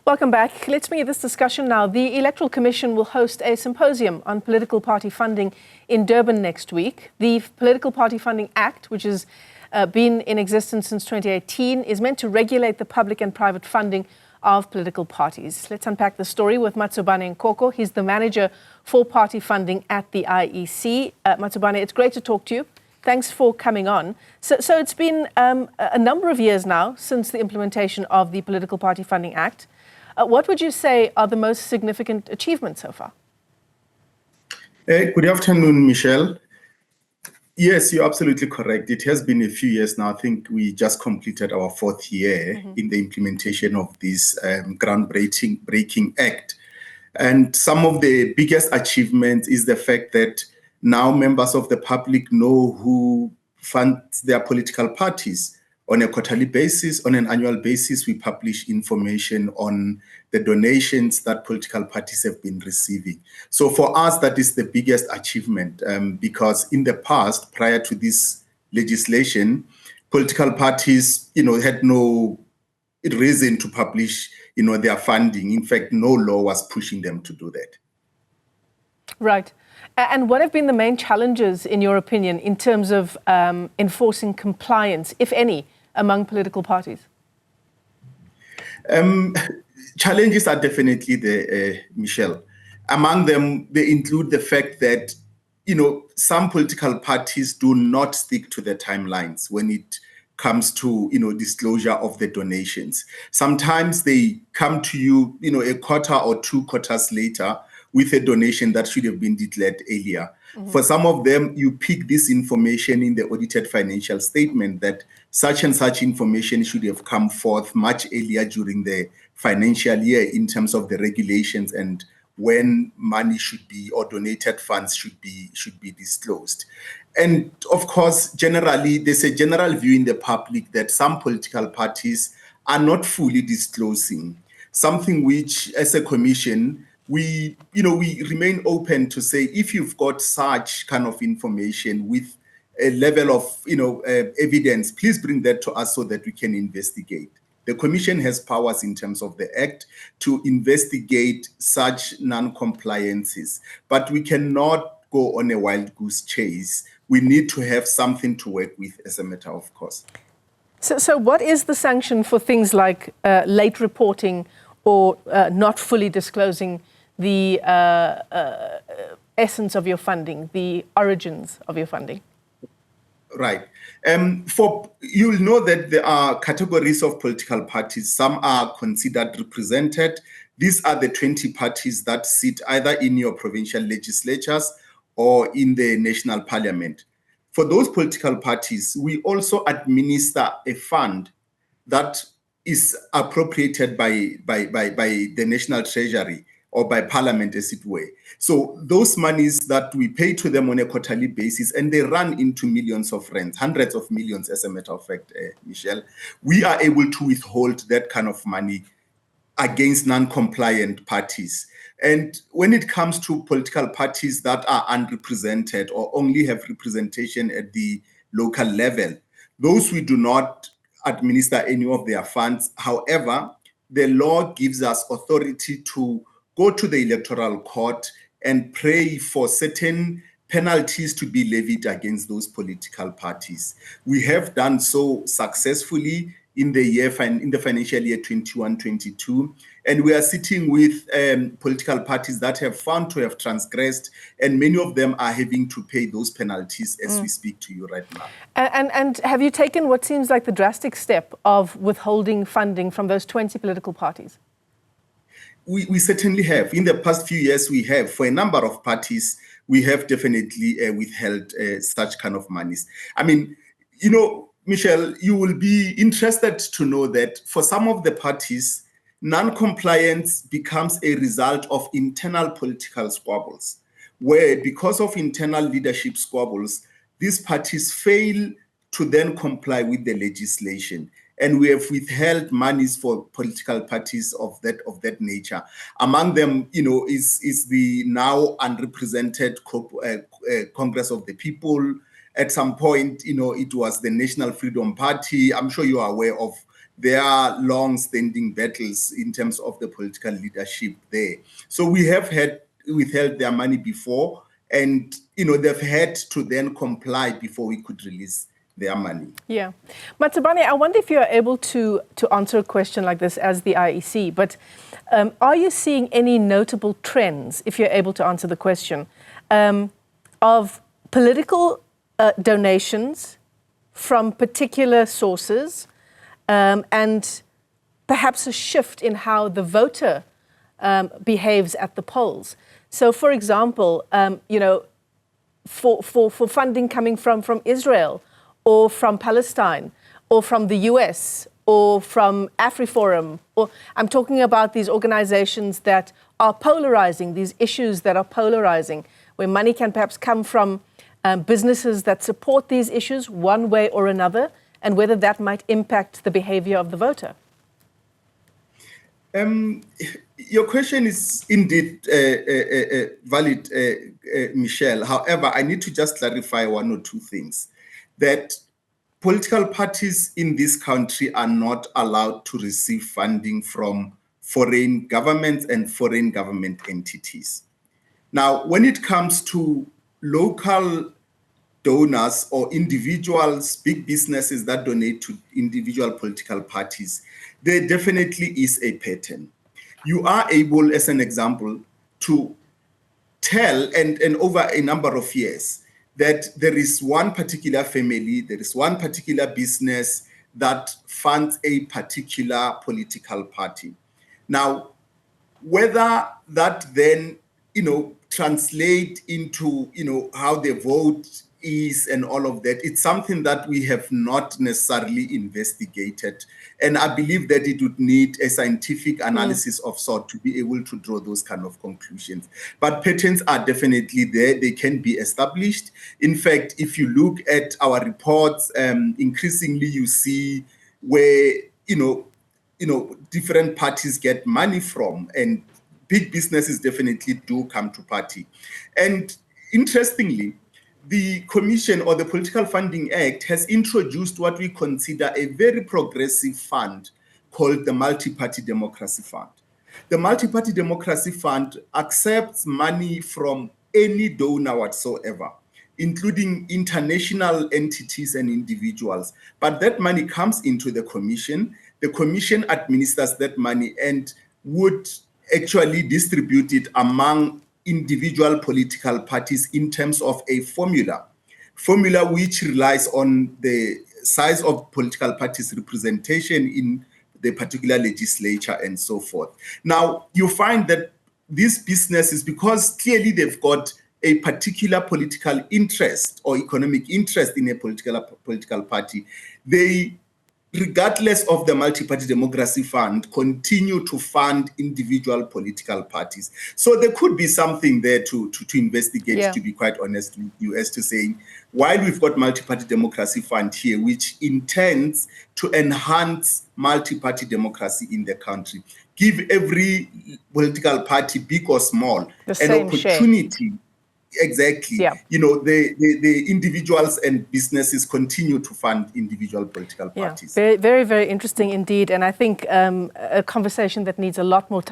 Welcome back. Let's begin this discussion now. The Electoral Commission will host a symposium on political party funding in Durban next week. The Political Party Funding Act, which has been in existence since 2018, is meant to regulate the public and private funding of political parties. Let's unpack the story with Matsubane Nkoko. He's the manager for party funding at the IEC. Matsubane, it's great to talk to you. Thanks for coming on. So it's been a number of years now since the implementation of the Political Party Funding Act. What would you say are the most significant achievements so far? Good afternoon, Michelle. Yes, you're absolutely correct. It has been a few years now. I think we just completed our fourth year in the implementation of this groundbreaking act. And some of the biggest achievements is the fact that now members of the public know who funds their political parties. On a quarterly basis, on an annual basis, we publish information on the donations that political parties have been receiving. So for us, that is the biggest achievement because in the past, prior to this legislation, political parties, had no reason to publish, their funding. In fact, no law was pushing them to do that. Right. And what have been the main challenges, in your opinion, in terms of enforcing compliance, if any, among political parties? Challenges are definitely there, Michelle. Among them, they include the fact that, some political parties do not stick to the timelines when it comes to, disclosure of the donations. Sometimes they come to you, a quarter or 2 quarters later with a donation that should have been declared earlier. For some of them, you pick this information in the audited financial statement that such and such information should have come forth much earlier during the financial year in terms of the regulations and when money should be or donated funds should be disclosed. And of course, generally, there's a general view in the public that some political parties are not fully disclosing, something which, as a commission, we remain open to say, if you've got such kind of information with a level of, evidence, please bring that to us so that we can investigate. The Commission has powers in terms of the Act to investigate such non-compliances, but we cannot go on a wild goose chase. We need to have something to work with as a matter of course. So what is the sanction for things like late reporting or not fully disclosing the essence of your funding, the origins of your funding? Right. You'll know that there are categories of political parties. Some are considered represented. These are the 20 parties that sit either in your provincial legislatures or in the national parliament. For those political parties, we also administer a fund that is appropriated by the National Treasury or by Parliament, as it were. So those monies that we pay to them on a quarterly basis, and they run into millions of rands, hundreds of millions, as a matter of fact, Michelle, we are able to withhold that kind of money against non-compliant parties. And when it comes to political parties that are unrepresented or only have representation at the local level, those we do not administer any of their funds. However, the law gives us authority to go to the Electoral Court and pray for certain penalties to be levied against those political parties. We have done so successfully in the financial year 21-22, and we are sitting with political parties that have found to have transgressed, and many of them are having to pay those penalties as we speak to you right now. And have you taken what seems like the drastic step of withholding funding from those 20 political parties? We certainly have. In the past few years, we have. For a number of parties, we have definitely withheld such kind of monies. I mean, Michelle, you will be interested to know that for some of the parties, non-compliance becomes a result of internal political squabbles, where because of internal leadership squabbles, these parties fail to then comply with the legislation. And we have withheld monies for political parties of that nature. Among them, is the now unrepresented Congress of the People. At some point, it was the National Freedom Party. I'm sure you are aware of there are long-standing battles in terms of the political leadership there. So we have had withheld their money before, and they've had to then comply before we could release their money. Yeah. Matsabane, I wonder if you're able to answer a question like this as the IEC, but are you seeing any notable trends, if you're able to answer the question, of political donations from particular sources, and perhaps a shift in how the voter behaves at the polls? So, for example, for funding coming from Israel, or from Palestine, or from the US, or from AfriForum, or I'm talking about these organizations that are polarizing, these issues that are polarizing, where money can perhaps come from businesses that support these issues one way or another, and whether that might impact the behavior of the voter. Your question is indeed valid, Michelle. However, I need to just clarify one or two things. That political parties in this country are not allowed to receive funding from foreign governments and foreign government entities. Now, when it comes to local donors or individuals, big businesses that donate to individual political parties, there definitely is a pattern. You are able, as an example, to tell, and over a number of years, that there is one particular family, there is one particular business that funds a particular political party. Now, whether that then, translate into, how the vote is and all of that, it's something that we have not necessarily investigated. And I believe that it would need a scientific analysis of sort to be able to draw those kind of conclusions. But patterns are definitely there. They can be established. In fact, if you look at our reports, increasingly you see where, different parties get money from, and big businesses definitely do come to party. And interestingly, the Commission, or the Political Funding Act, has introduced what we consider a very progressive fund called the Multi-Party Democracy Fund. The Multi-Party Democracy Fund accepts money from any donor whatsoever, including international entities and individuals. But that money comes into the Commission. The Commission administers that money and would actually distribute it among individual political parties in terms of a formula which relies on the size of political parties' representation in the particular legislature and so forth. Now, you find that these businesses, because clearly they've got a particular political interest or economic interest in a political party, they, regardless of the Multi-Party Democracy Fund, continue to fund individual political parties. So there could be something there to investigate, to be quite honest with you, as to saying, while we've got Multi-Party Democracy Fund here, which intends to enhance multi-party democracy in the country, give every political party, big or small, an opportunity. Exactly. Yeah. The individuals and businesses continue to fund individual political parties. Very, very, very interesting indeed. And I think a conversation that needs a lot more time.